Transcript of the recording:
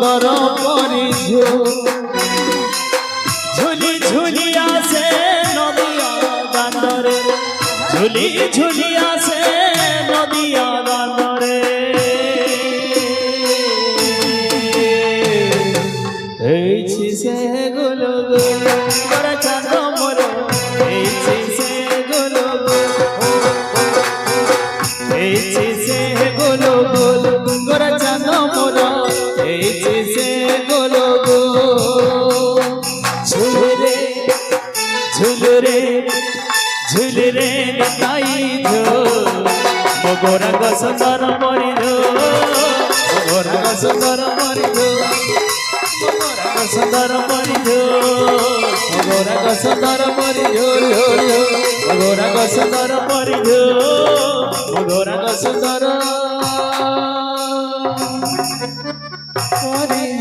সুন্দর পরিঝু ঝুলি ঝুলি আসে নদিয়া গানরে ঝুলি ঝুলি আসে নদিয়া গানরে এইছি সে গুলো গুলো করে চাঁদ মোর এইছি সে গুলো এইছি সে গুলো গুলো করে চাঁদ মোর এইছি সে গুলো গুলো ঝুলরে ঝুলরে ঝুলরে তাই গোরঙ্গ সুন্দর মরিল গোরঙ্গ সুন্দর মরিল গোরঙ্গ সুন্দর মরিল গোরঙ্গ সুন্দর মরিল গোরঙ্গ সুন্দর মরিল গোরঙ্গ সুন্দর মরিল